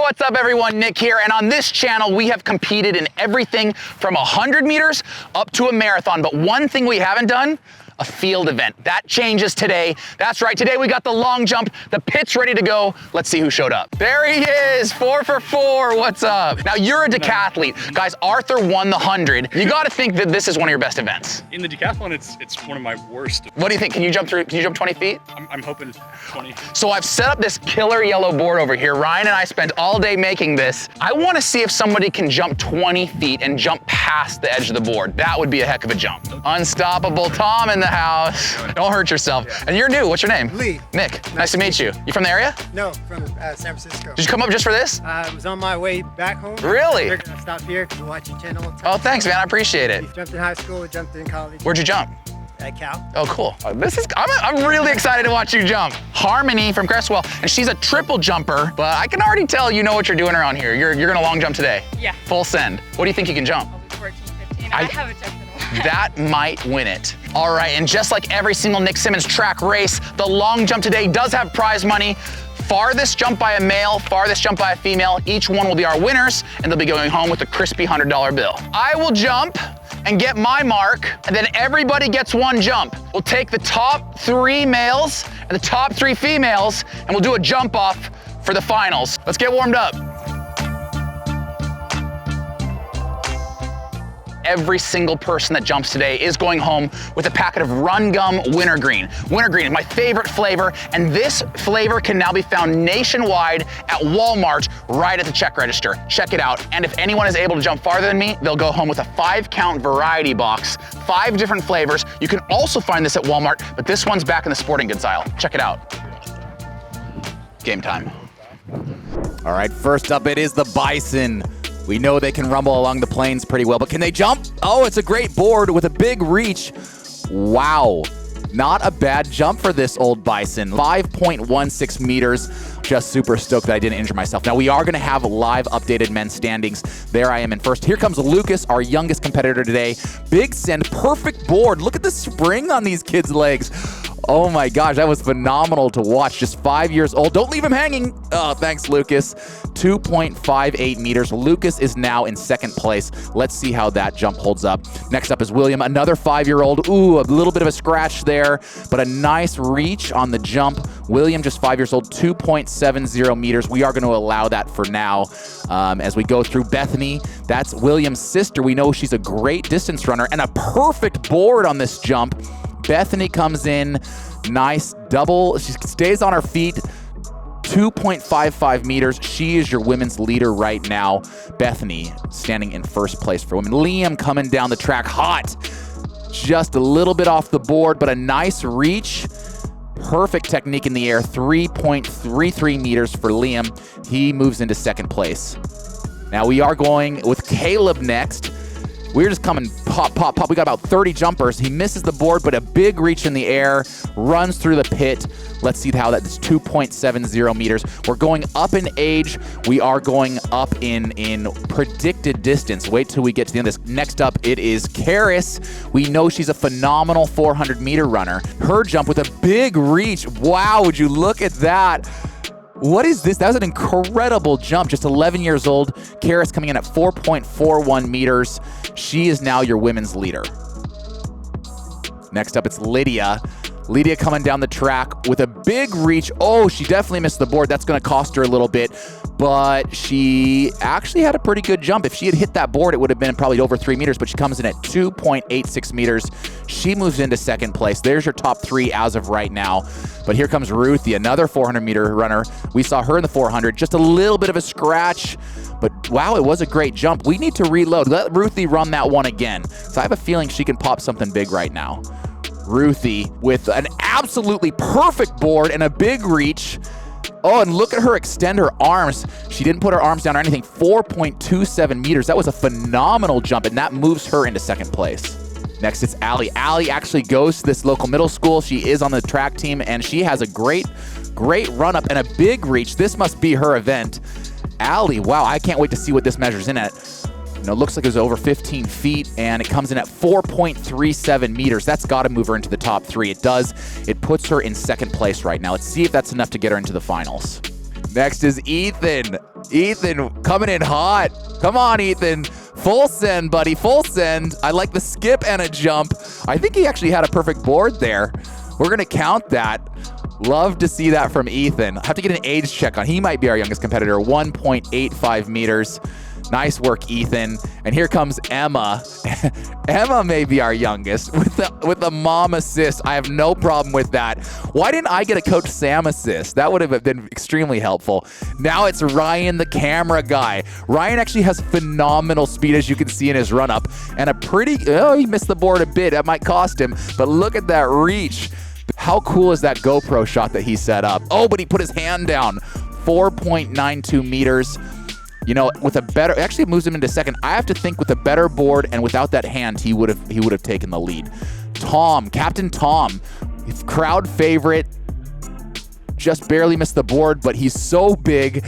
what's up everyone? Nick here, and on this channel we have competed in everything from 100 meters up to a marathon, but one thing we haven't done, a field event. That changes today. That's right, today we got the long jump, the pit's ready to go. Let's see who showed up. There he is, 4 for 4, what's up? Now you're a decathlete. Guys, Arthur won the 100. You gotta think that this is one of your best events. In the decathlon, it's one of my worst. What do you think? Can you jump 20 feet? I'm hoping 20. So I've set up this killer yellow board over here. Ryan and I spent all day making this. I wanna see if somebody can jump 20 feet and jump past the edge of the board. That would be a heck of a jump. Unstoppable Tom in the house. Don't hurt yourself. Yeah. And you're new, what's your name? Lee. Nick, nice to meet you. You from the area? No, from San Francisco. Did you come up just for this? I was on my way back home. Really? We're gonna stop here to watch your channel all the time. Oh, thanks man, I appreciate it. We jumped in high school, we jumped in college. Where'd you jump? At Cal. Oh, cool. I'm really excited to watch you jump. Harmony from Crestwell, and she's a triple jumper, but I can already tell you know what you're doing around here. You're gonna long jump today. Yeah. Full send. What do you think you can jump? I'll be 14, 15. I haven't jumped in a while. That might win it. All right, and just like every single Nick Symmonds track race, the long jump today does have prize money. Farthest jump by a male, farthest jump by a female. Each one will be our winners, and they'll be going home with a crispy $100 bill. I will jump and get my mark, and then everybody gets one jump. We'll take the top 3 males and the top 3 females, and we'll do a jump off for the finals. Let's get warmed up. Every single person that jumps today is going home with a packet of Run Gum Wintergreen. Wintergreen is my favorite flavor, and this flavor can now be found nationwide at Walmart right at the check register. Check it out. And if anyone is able to jump farther than me, they'll go home with a 5-count variety box, 5 different flavors. You can also find this at Walmart, but this one's back in the sporting goods aisle. Check it out. Game time. All right, first up it is the Bison. We know they can rumble along the plains pretty well, but can they jump? Oh, it's a great board with a big reach. Wow, not a bad jump for this old Bison. 5.16 meters. Just super stoked that I didn't injure myself. Now we are gonna have live updated men's standings. There I am in first. Here comes Lucas, our youngest competitor today. Big send, perfect board. Look at the spring on these kids' legs. Oh my gosh, that was phenomenal to watch. Just 5 years old. Don't leave him hanging. Oh, thanks, Lucas. 2.58 meters. Lucas is now in second place. Let's see how that jump holds up. Next up is William, another 5-year-old. Ooh, a little bit of a scratch there, but a nice reach on the jump. William, just 5 years old, 2.70 meters. We are going to allow that for now. As we go through Bethany, that's William's sister. We know she's a great distance runner and a perfect board on this jump. Bethany comes in, nice double. She stays on her feet, 2.55 meters. She is your women's leader right now. Bethany standing in first place for women. Liam coming down the track hot. Just a little bit off the board, but a nice reach. Perfect technique in the air, 3.33 meters for Liam. He moves into second place. Now we are going with Caleb next. We're just coming pop, pop, pop. We got about 30 jumpers. He misses the board, but a big reach in the air, runs through the pit. Let's see how that's 2.70 meters. We're going up in age. We are going up in predicted distance. Wait till we get to the end of this. Next up, it is Karis. We know she's a phenomenal 400-meter runner. Her jump with a big reach. Wow, would you look at that? What is this? That was an incredible jump. Just 11 years old. Karis coming in at 4.41 meters. She is now your women's leader. Next up, it's Lydia. Lydia coming down the track with a big reach. Oh, she definitely missed the board. That's going to cost her a little bit, but she actually had a pretty good jump. If she had hit that board, it would have been probably over 3 meters, but she comes in at 2.86 meters. She moves into second place. There's your top 3 as of right now. But here comes Ruthie, another 400-meter runner. We saw her in the 400, just a little bit of a scratch, but wow, it was a great jump. We need to reload. Let Ruthie run that one again. So I have a feeling she can pop something big right now. Ruthie with an absolutely perfect board and a big reach. Oh, and look at her extend her arms. She didn't put her arms down or anything. 4.27 meters. That was a phenomenal jump, and that moves her into second place. Next, it's Allie. Allie actually goes to this local middle school. She is on the track team, and she has a great run-up and a big reach. This must be her event. Allie, wow, I can't wait to see what this measures in at. You know, it looks like it was over 15 feet, and it comes in at 4.37 meters. That's got to move her into the top 3. It does. It puts her in second place right now. Let's see if that's enough to get her into the finals. Next is Ethan. Ethan coming in hot. Come on, Ethan. Full send, buddy. Full send. I like the skip and a jump. I think he actually had a perfect board there. We're going to count that. Love to see that from Ethan. I have to get an age check on. He might be our youngest competitor. 1.85 meters. Nice work, Ethan. And here comes Emma. Emma may be our youngest with the mom assist. I have no problem with that. Why didn't I get a Coach Sam assist? That would have been extremely helpful. Now it's Ryan, the camera guy. Ryan actually has phenomenal speed, as you can see in his run-up, and he missed the board a bit. That might cost him, but look at that reach. How cool is that GoPro shot that he set up? Oh, but he put his hand down. 4.92 meters. You know, actually it moves him into second. I have to think with a better board and without that hand, he would have taken the lead. Captain Tom, crowd favorite, just barely missed the board, but he's so big,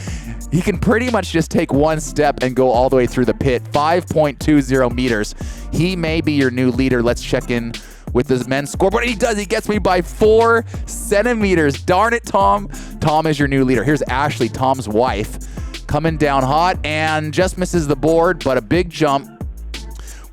he can pretty much just take one step and go all the way through the pit. 5.20 meters. He may be your new leader. Let's check in with his men's scoreboard. He does. He gets me by 4 centimeters. Darn it, Tom. Tom is your new leader. Here's Ashley, Tom's wife, coming down hot and just misses the board, but a big jump.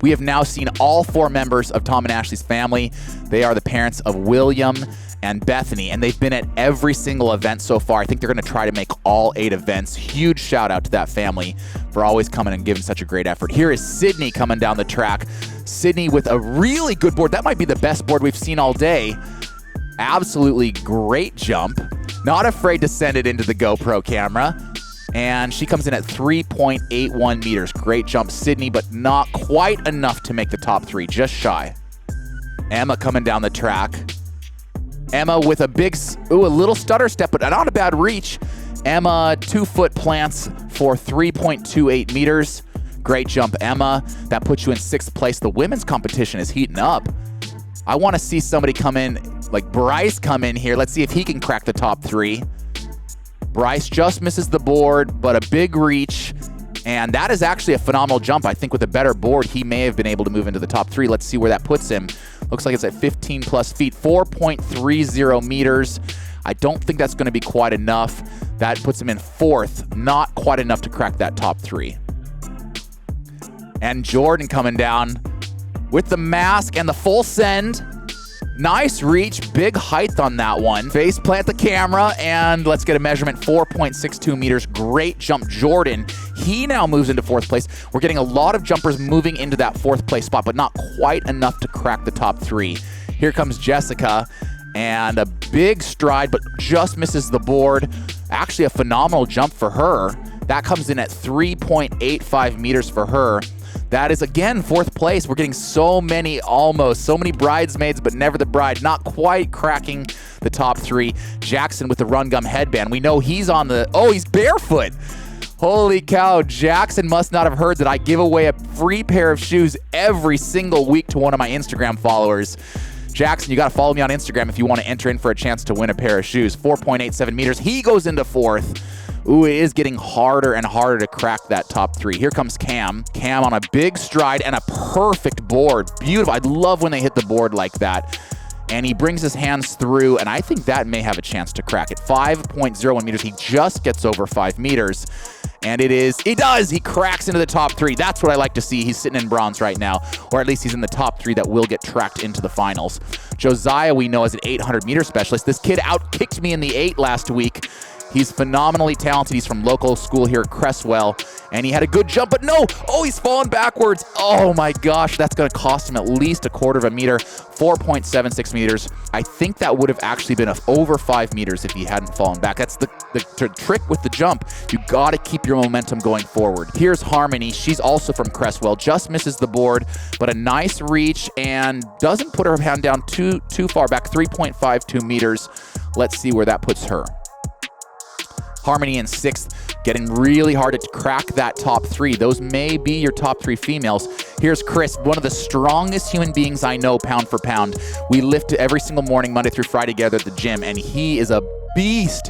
We have now seen all 4 members of Tom and Ashley's family. They are the parents of William and Bethany, and they've been at every single event so far. I think they're going to try to make all 8 events. Huge shout out to that family for always coming and giving such a great effort. Here is Sydney coming down the track. Sydney with a really good board. That might be the best board we've seen all day. Absolutely great jump. Not afraid to send it into the GoPro camera. And she comes in at 3.81 meters. Great jump, Sydney, but not quite enough to make the top 3, just shy. Emma coming down the track. Emma with a little stutter step, but not a bad reach. Emma, 2-foot plants for 3.28 meters. Great jump, Emma. That puts you in 6th place. The women's competition is heating up. I want to see somebody come in, like Bryce come in here. Let's see if he can crack the top 3. Bryce just misses the board, but a big reach. And that is actually a phenomenal jump. I think with a better board, he may have been able to move into the top 3. Let's see where that puts him. Looks like it's at 15 plus feet, 4.30 meters. I don't think that's going to be quite enough. That puts him in 4th, not quite enough to crack that top 3. And Jordan coming down with the mask and the full send. Nice reach, big height on that one. Face plant the camera, and let's get a measurement, 4.62 meters. Great jump, Jordan. He now moves into 4th place. We're getting a lot of jumpers moving into that 4th place spot, but not quite enough to crack the top 3. Here comes Jessica, and a big stride, but just misses the board. Actually, a phenomenal jump for her. That comes in at 3.85 meters for her. That is, again, 4th place. We're getting so many bridesmaids, but never the bride. Not quite cracking the top 3. Jackson with the run gum headband. We know he's on he's barefoot. Holy cow, Jackson must not have heard that I give away a free pair of shoes every single week to one of my Instagram followers. Jackson, you got to follow me on Instagram if you want to enter in for a chance to win a pair of shoes. 4.87 meters. He goes into 4th. Ooh, it is getting harder and harder to crack that top 3. Here comes Cam. Cam on a big stride and a perfect board. Beautiful. I love when they hit the board like that. And he brings his hands through, and I think that may have a chance to crack it. 5.01 meters. He just gets over 5 meters. And he does. He cracks into the top 3. That's what I like to see. He's sitting in bronze right now, or at least he's in the top 3 that will get tracked into the finals. Josiah, we know, is an 800-meter specialist. This kid out-kicked me in the 8 last week. He's phenomenally talented. He's from local school here at Cresswell, and he had a good jump, but no! Oh, he's fallen backwards. Oh my gosh, that's going to cost him at least a 1/4 meter, 4.76 meters. I think that would have actually been over 5 meters if he hadn't fallen back. That's the trick with the jump. You got to keep your momentum going forward. Here's Harmony. She's also from Cresswell. Just misses the board, but a nice reach and doesn't put her hand down too far back, 3.52 meters. Let's see where that puts her. Harmony in 6th, getting really hard to crack that top 3. Those may be your top 3 females. Here's Chris, one of the strongest human beings I know, pound for pound. We lift every single morning, Monday through Friday together at the gym, and he is a beast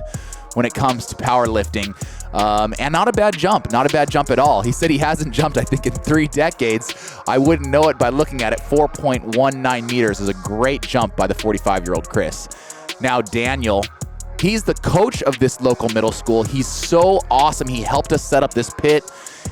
when it comes to powerlifting. And not a bad jump at all. He said he hasn't jumped, I think, in 3 decades. I wouldn't know it by looking at it. 4.19 meters is a great jump by the 45-year-old Chris. Now Daniel, He's the coach of this local middle school. He's so awesome. He helped us set up this pit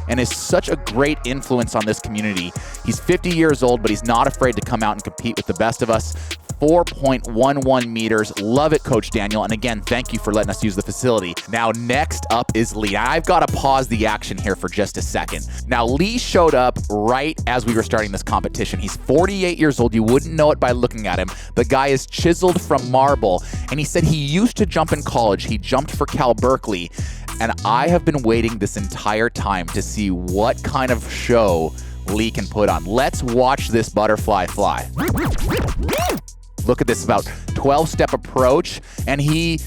and is such a great influence on this community. He's 50 years old, but he's not afraid to come out and compete with the best of us. 4.11 meters. Love it, Coach Daniel. And again, thank you for letting us use the facility. Now, next up is Lee. I've got to pause the action here for just a second. Now, Lee showed up right as we were starting this competition. He's 48 years old. You wouldn't know it by looking at him. The guy is chiseled from marble. And he said he used to jump in college. He jumped for Cal Berkeley. And I have been waiting this entire time to see what kind of show Lee can put on. Let's watch this butterfly fly. Look at this, about 12-step approach, and he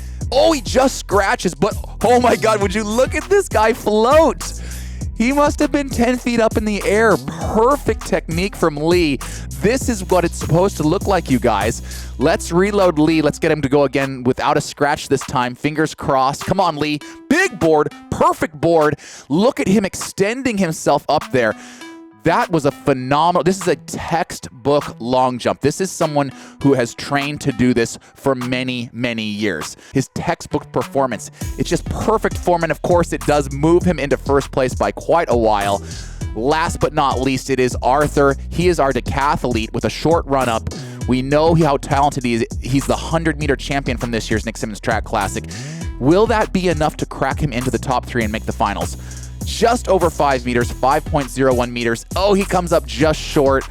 just scratches, but oh my God, would you look at this guy float? He must have been 10 feet up in the air. Perfect technique from Lee. This is what it's supposed to look like, you guys. Let's reload Lee. Let's get him to go again without a scratch this time. Fingers crossed. Come on, Lee. Big board, perfect board. Look at him extending himself up there. That was a phenomenal, this is a textbook long jump. This is someone who has trained to do this for many, many years. His textbook performance, it's just perfect form, and of course it does move him into first place by quite a while. Last but not least, it is Arthur. He is our decathlete with a short run up. We know how talented he is. He's the 100-meter champion from this year's Nick Symmonds Track Classic. Will that be enough to crack him into the top 3 and make the finals? Just over 5 meters, 5.01 meters. Oh, he comes up just short.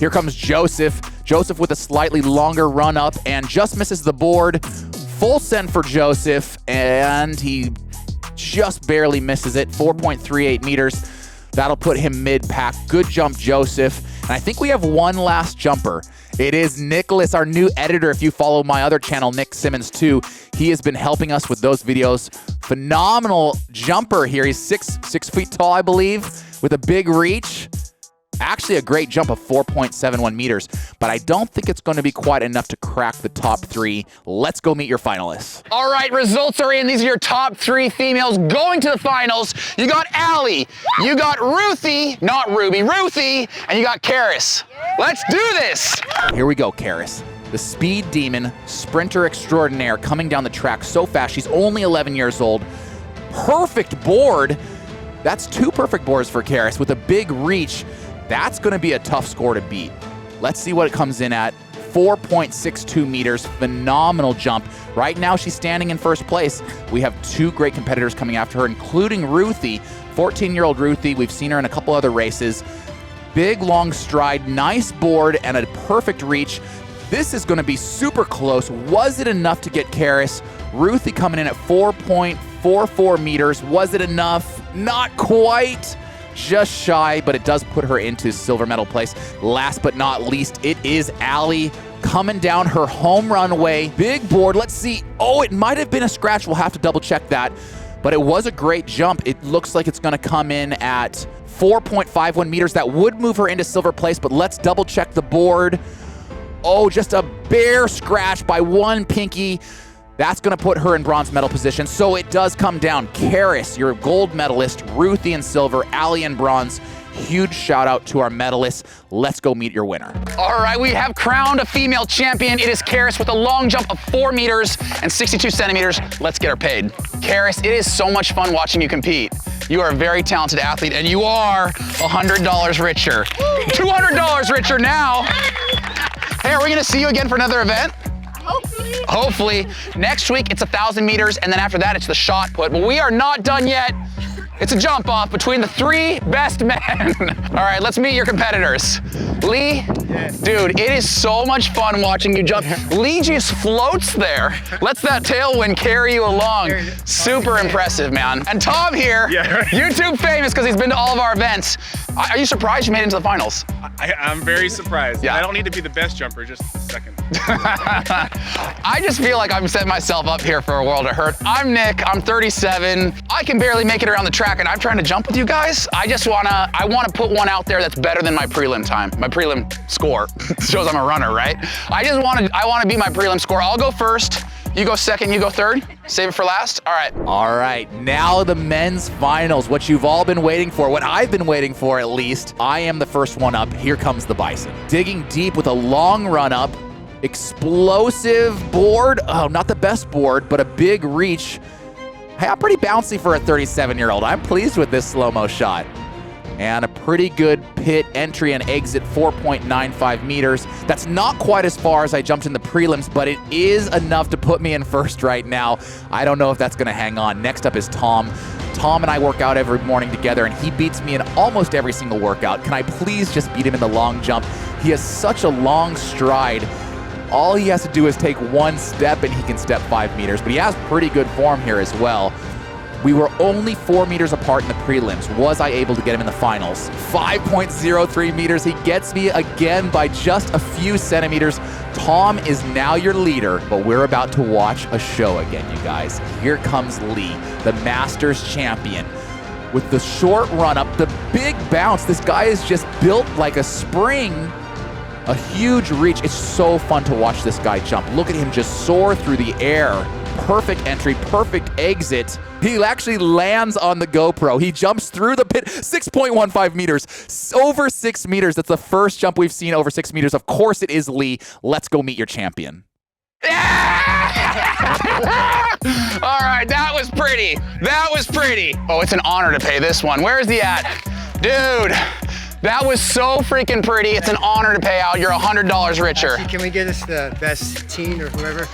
Here comes Joseph. Joseph with a slightly longer run up and just misses the board. Full send for Joseph, and he just barely misses it. 4.38 meters. That'll put him mid-pack. Good jump, Joseph. And I think we have one last jumper. It is Nicholas, our new editor. If you follow my other channel, Nick Symmonds 2, he has been helping us with those videos. Phenomenal jumper here. He's 6 feet tall, I believe, with a big reach. Actually, a great jump of 4.71 meters, but I don't think it's going to be quite enough to crack the top 3. Let's go meet your finalists. All right, results are in. These are your top 3 females going to the finals. You got Allie, you got Ruthie, not Ruby, Ruthie, and you got Karis. Let's do this. Here we go, Karis. The speed demon, sprinter extraordinaire, coming down the track so fast. She's only 11 years old. Perfect board. That's 2 perfect boards for Karis with a big reach. That's going to be a tough score to beat. Let's see what it comes in at. 4.62 meters, phenomenal jump. Right now, she's standing in first place. We have 2 great competitors coming after her, including Ruthie, 14-year-old Ruthie. We've seen her in a couple other races. Big, long stride, nice board, and a perfect reach. This is going to be super close. Was it enough to get Karis? Ruthie coming in at 4.44 meters. Was it enough? Not quite. Just shy, but it does put her into silver medal place. Last but not least, it is Allie coming down her home runway. Big board. Let's see. Oh, it might have been a scratch. We'll have to double check that. But it was a great jump. It looks like it's going to come in at 4.51 meters. That would move her into silver place, but let's double check the board. Oh, just a bare scratch by 1 pinky. That's going to put her in bronze medal position. So it does come down. Karis, your gold medalist, Ruthie in silver, Allie in bronze. Huge shout out to our medalists. Let's go meet your winner. All right, we have crowned a female champion. It is Karis with a long jump of 4 meters and 62 centimeters. Let's get her paid. Karis, it is so much fun watching you compete. You are a very talented athlete, and you are $100 richer. $200 richer now. Hey, are we gonna see you again for another event? Hopefully. Next week, it's 1,000 meters, and then after that, it's the shot put. But we are not done yet. It's a jump off between the 3 best men. All right, let's meet your competitors. Lee, dude, it is so much fun watching you jump. Lee just floats there. Lets that tailwind carry you along. Super impressive, man. And Tom here, YouTube famous because he's been to all of our events. Are you surprised you made it into the finals? I'm very surprised. Yeah. I don't need to be the best jumper, just second. I just feel like I'm setting myself up here for a world of hurt. I'm Nick, I'm 37. I can barely make it around the track and I'm trying to jump with you guys. I wanna put one out there that's better than my prelim time, my prelim score. Shows I'm a runner, right? I wanna beat my prelim score. I'll go first. You go second, you go third. Save it for last. All right. All right, now the men's finals, what you've all been waiting for, what I've been waiting for at least. I am the first one up. Here comes the Bison. Digging deep with a long run up. Explosive board. Oh, not the best board, but a big reach. Hey, pretty bouncy for a 37-year-old. I'm pleased with this slow-mo shot. And a pretty good pit entry and exit, 4.95 meters. That's not quite as far as I jumped in the prelims, but it is enough to put me in first right now. I don't know if that's gonna hang on. Next up is Tom. Tom and I work out every morning together, and he beats me in almost every single workout. Can I please just beat him in the long jump? He has such a long stride. All he has to do is take one step, and he can step 5 meters, but he has pretty good form here as well. We were only 4 meters apart in the prelims. Was I able to get him in the finals? 5.03 meters. He gets me again by just a few centimeters. Tom is now your leader, but we're about to watch a show again, you guys. Here comes Lee, the Masters champion. With the short run up, the big bounce. This guy is just built like a spring. A huge reach. It's so fun to watch this guy jump. Look at him just soar through the air. Perfect entry, perfect exit. He actually lands on the GoPro. He jumps through the pit, 6.15 meters, over 6 meters. That's the first jump we've seen over 6 meters. Of course it is Lee. Let's go meet your champion. Yeah! All right, that was pretty. That was pretty. Oh, it's an honor to pay this one. Where's the at? Dude, that was so freaking pretty. It's an honor to pay out. You're $100 richer. Actually, can we get us the best teen or whoever?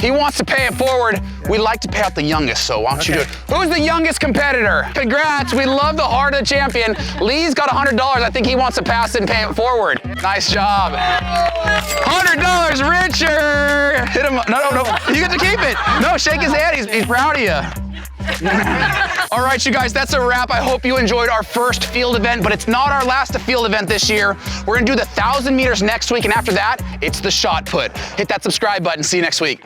He wants to pay it forward. We like to pay out the youngest, so why don't you do it? Who's the youngest competitor? Congrats, we love the heart of the champion. Lee's got $100. I think he wants to pass it and pay it forward. Nice job. $100 richer. Hit him, no. You get to keep it. No, shake his hand, he's proud of you. All right, you guys, that's a wrap. I hope you enjoyed our first field event, but it's not our last field event this year. We're gonna do the 1,000 meters next week, and after that, it's the shot put. Hit that subscribe button. See you next week.